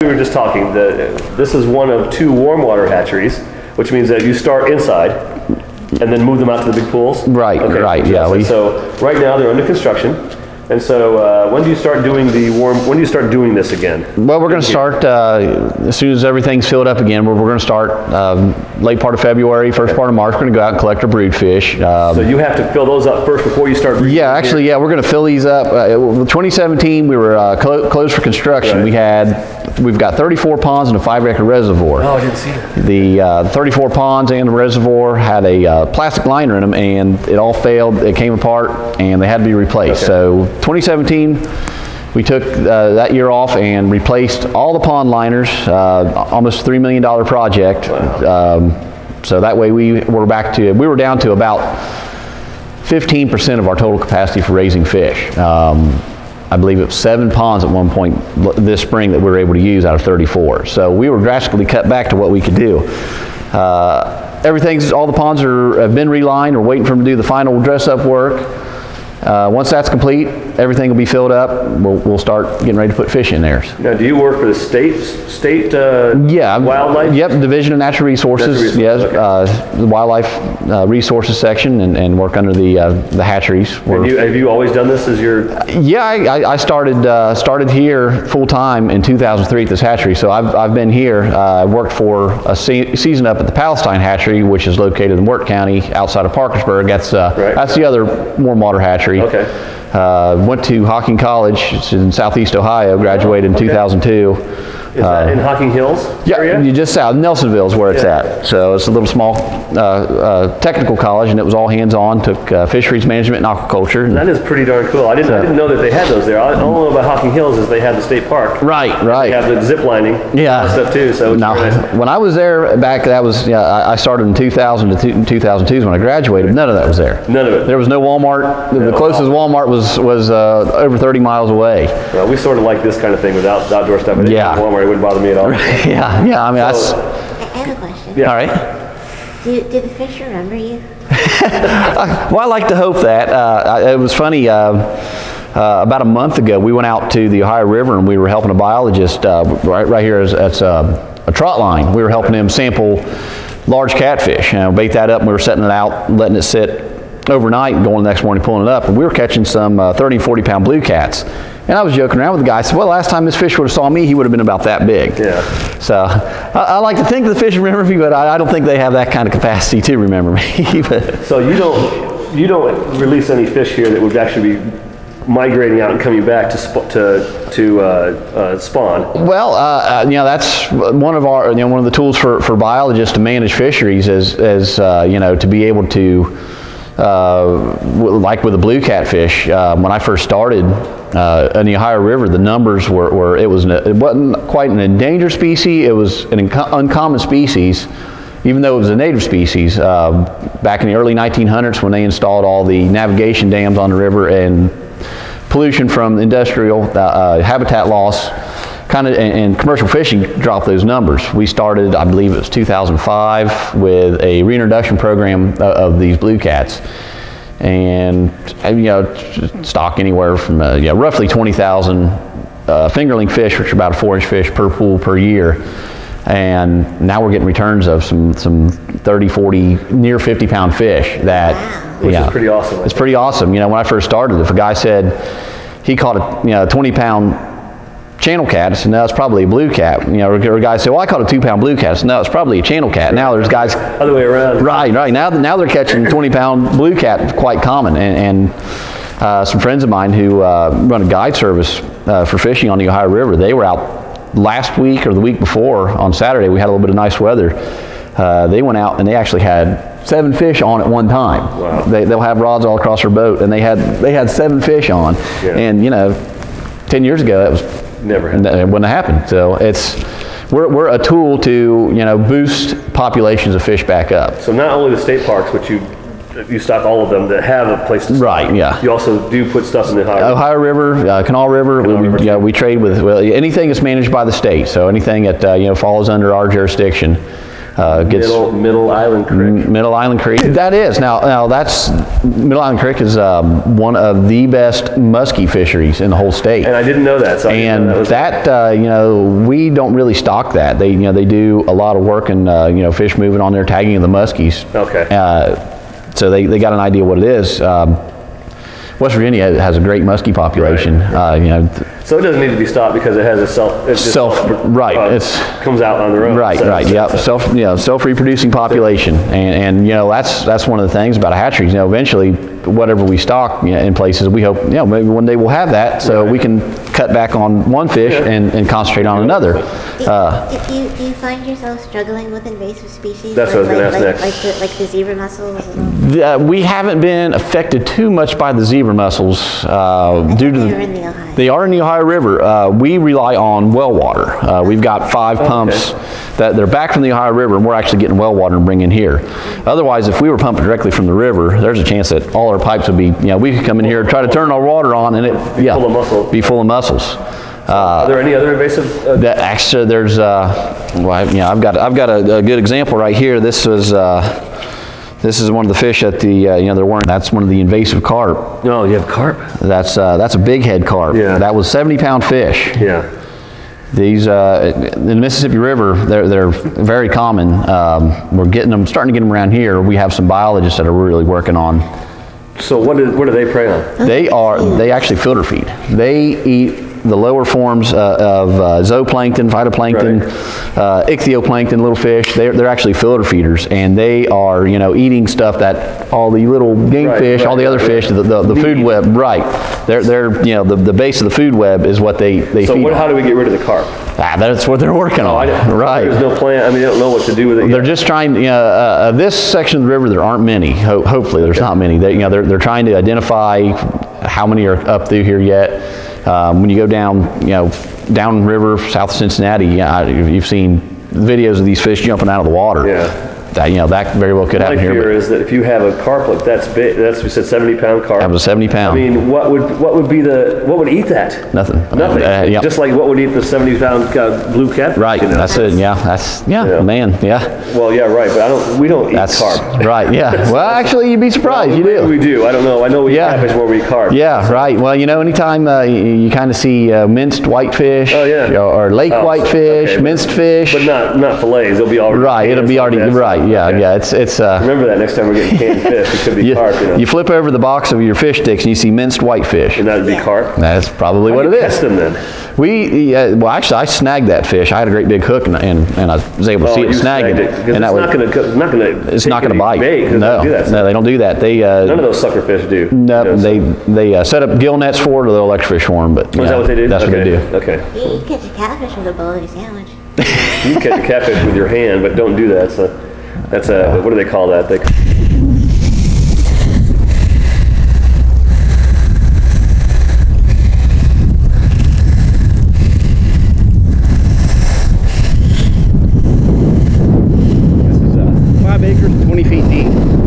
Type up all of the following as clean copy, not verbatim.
We were just talking, this is one of 2 warm water hatcheries, which means that you start inside and then move them out to the big pools? Right, okay. Right, yeah. So right now they're under construction. And so when do you start doing when do you start doing this again? Well, we're going to start as soon as everything's filled up again. We're going to start late part of February, first part of March. We're going to go out and collect our brood fish. So you have to fill those up first before you start breeding? Yeah, actually, yeah, we're going to fill these up. 2017, we were closed for construction. Right. We've got 34 ponds and a 5-acre reservoir. Oh, I didn't see that. The 34 ponds and the reservoir had a plastic liner in them, and it all failed. It came apart, and they had to be replaced. Okay. So 2017, we took that year off and replaced all the pond liners, almost $3 million project. Wow. So that way we were down to about 15% of our total capacity for raising fish. I believe it was 7 ponds at one point this spring that we were able to use out of 34. So we were drastically cut back to what we could do. All the ponds have been relined. We're waiting for them to do the final dress-up work. Once that's complete, everything will be filled up. We'll start getting ready to put fish in there. Now, do you work for the state wildlife? Yep, Division of Natural Resources. Yes, okay. The wildlife resources section, and work under the hatcheries. Have you always done this as your? Yeah, I started here full time in 2003 at this hatchery. So I've been here. I worked for a season up at the Palestine hatchery, which is located in Wirt County, outside of Parkersburg. That's the other warm water hatchery. Okay. Went to Hocking College. It's in Southeast Ohio. Graduated in 2002. Is that in Hocking Hills area? Yeah, just south. Nelsonville is where it's at. So it's a little small technical college, and it was all hands-on. Took fisheries management and aquaculture. That is pretty darn cool. I didn't know that they had those there. All I know about Hocking Hills is they have the state park. Right. They have the zip lining. Yeah. Stuff too. So now, when I was there back, I started in 2000 to 2002 is when I graduated. None of that was there. None of it. There was no Walmart. The closest Walmart was over 30 miles away. Well, we sort of like this kind of thing without outdoor stuff. Yeah. Walmart, it wouldn't bother me at all. yeah. I mean, I have a question. Yeah. All right. Did the fish remember you? Well, I like to hope that. It was funny. About a month ago, we went out to the Ohio River, and we were helping a biologist right here at a trot line. We were helping him sample large catfish. Bait that up, and we were setting it out, letting it sit overnight, and going the next morning pulling it up. And we were catching some 30 and 40 pound blue cats. And I was joking around with the guy. I said, well, last time this fish would have saw me, he would have been about that big. Yeah. So I like to think the fish remember me, but I don't think they have that kind of capacity to remember me. So you don't release any fish here that would actually be migrating out and coming back to spawn? Well, that's one of the tools for biologists to manage fisheries is to be able to, like with the blue catfish. When I first started in the Ohio River, the numbers it wasn't quite an endangered species. It was an uncommon species, even though it was a native species. Back in the early 1900s, when they installed all the navigation dams on the river, and pollution from industrial habitat loss and commercial fishing dropped those numbers. We started, I believe it was 2005, with a reintroduction program of these blue cats, and stock anywhere from roughly 20,000 fingerling fish, which are about a 4-inch fish per pool per year. And now we're getting returns of some 30, 40, near 50 pound fish which is pretty awesome. It's pretty awesome. When I first started, if a guy said he caught a 20 pound channel cat, I said, no, it's probably a blue cat. Or a guy said, well, I caught a 2-pound blue cat. I said, no, it's probably a channel cat. Now there's guys other way around. Right. Now they're catching 20-pound blue cat, quite common. And some friends of mine who run a guide service for fishing on the Ohio River, they were out last week or the week before on Saturday. We had a little bit of nice weather. They went out and they actually had 7 fish on at one time. Wow. They'll have rods all across their boat, and they had 7 fish on. Yeah. And 10 years ago that was never happened. It wouldn't have happened. So we're a tool to boost populations of fish back up. So not only the state parks, which you stock all of them that have a place to stock. Right. Yeah. You also do put stuff in the Ohio River, Canal River. We trade with anything that's managed by the state. So anything that falls under our jurisdiction, Middle Island Creek. Middle Island Creek. That is. Now that's Middle Island Creek is one of the best muskie fisheries in the whole state. And I didn't know that. So and you know, we don't really stock that. They do a lot of work in fish moving on their tagging of the muskies. Okay. So they got an idea what it is. West Virginia has a great muskie population. Right. So it doesn't need to be stopped because it has a right. It comes out on their own. Right, right. Yeah, self-reproducing population, and that's one of the things about a hatchery. Eventually, whatever we stock in places, we hope maybe one day we'll have that, so we can cut back on one fish and concentrate on another. Do you find yourself struggling with invasive species? That's what I was going to ask next. Like the zebra mussels? We haven't been affected too much by the zebra mussels due to they are in the Ohio River. We rely on well water. We've got 5 pumps that they're back from the Ohio River, and we're actually getting well water and bringing here. Otherwise, if we were pumping directly from the river, there's a chance that all our pipes would be, we could come in here and try to turn our water on, and be full of mussels. Are there any other invasive? Actually, there's, I've got a good example right here. This is one of the fish that that's one of the invasive carp. No, you have carp? That's a big head carp. Yeah. That was 70-pound fish. Yeah. These in the Mississippi River, they're very common. We're starting to get them around here. We have some biologists that are really working on. So what do they prey on? They actually filter feed. They eat the lower forms of zooplankton, phytoplankton, ichthyoplankton, little fish. They're actually filter feeders, and they are eating stuff that all the little game fish, all the other fish, the food web. Right, they're the base of the food web is what they feed. So how do we get rid of the carp? That's what they're working on. Right. There's no plan. I mean, they don't know what to do with it. They're just trying. This section of the river, there aren't many. Hopefully, there's not many. They're trying to identify how many are up through here yet. When you go down river south of Cincinnati, you've seen videos of these fish jumping out of the water. Yeah. That very well could happen here. My fear is that if you have a carp like that's big, we said 70-pound carp. That was a 70-pound. I mean, what would eat that? Nothing. Nothing. Just like what would eat the 70-pound blue catfish? Right. That's it. Yeah. Man. Yeah. Well, yeah. Right. But we don't eat carp. Right. Yeah. Well, actually, you'd be surprised. Well, you do. We do. I don't know. I know we eat catfish where we eat carp. Yeah. Right. Well, anytime you kind of see minced whitefish. Oh yeah. Or lake whitefish, minced fish. But not fillets. They'll be already. Right. It'll be already. Right. Yeah. Okay. Yeah. It's. Remember that next time we're getting canned fish, it could be carp. You flip over the box of your fish sticks and you see minced whitefish. And that'd be carp. That's probably what it is. Catch them then? Well, actually, I snagged that fish. I had a great big hook, and I was able to see it snagging it. And it's not going to bite. No, they don't do that. None of those sucker fish do. No, they set up gill nets for it, or they'll electric fish for them. But is that what they do? That's what they do. Okay. You can catch a catfish with a bologna sandwich. You can catch a catfish with your hand, but don't do that. So that's what do they call that?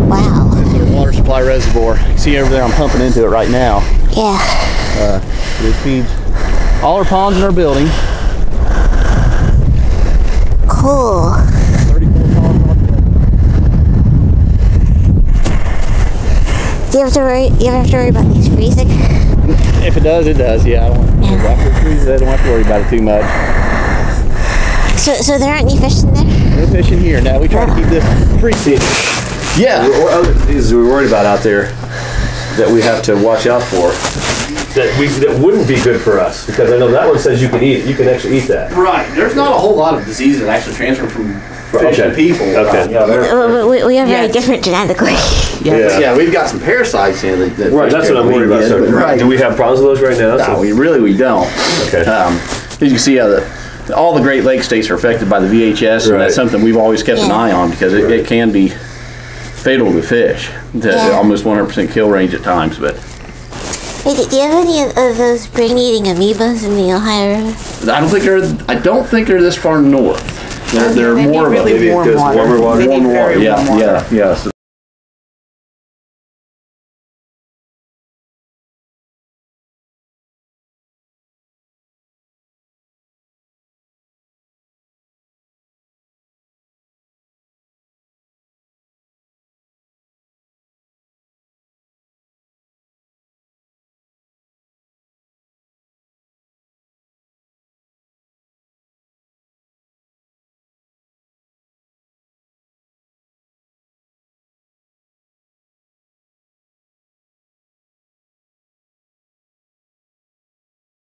Wow. It's our water supply reservoir. You can see over there, I'm pumping into it right now. Yeah. It feeds all our ponds in our building. Cool. 34 ponds in our building. Do you ever have to worry about these freezing? If it does, it does. Yeah, I don't have to worry about it too much. So there aren't any fish in there? No fish in here. Now we try to keep this freezing. Yeah. What other diseases are we worried about out there that we have to watch out for that wouldn't be good for us? Because I know that one says you can eat it. You can actually eat that. Right. There's not a whole lot of diseases that actually transfer from fish to people. Okay. We are very different genetically. Yeah, we've got some parasites in that right, that's what I'm worried about. So, right. Do we have problems with those right now? No, we don't. Okay. As you can see, all the Great Lakes states are affected by the VHS, and that's something we've always kept an eye on because it can be fatal to fish, almost 100% kill range at times. But do you have any of those brain-eating amoebas in the Ohio River? I don't think they're this far north. They're more of really warm water. Warmer water. Warm water. Yeah.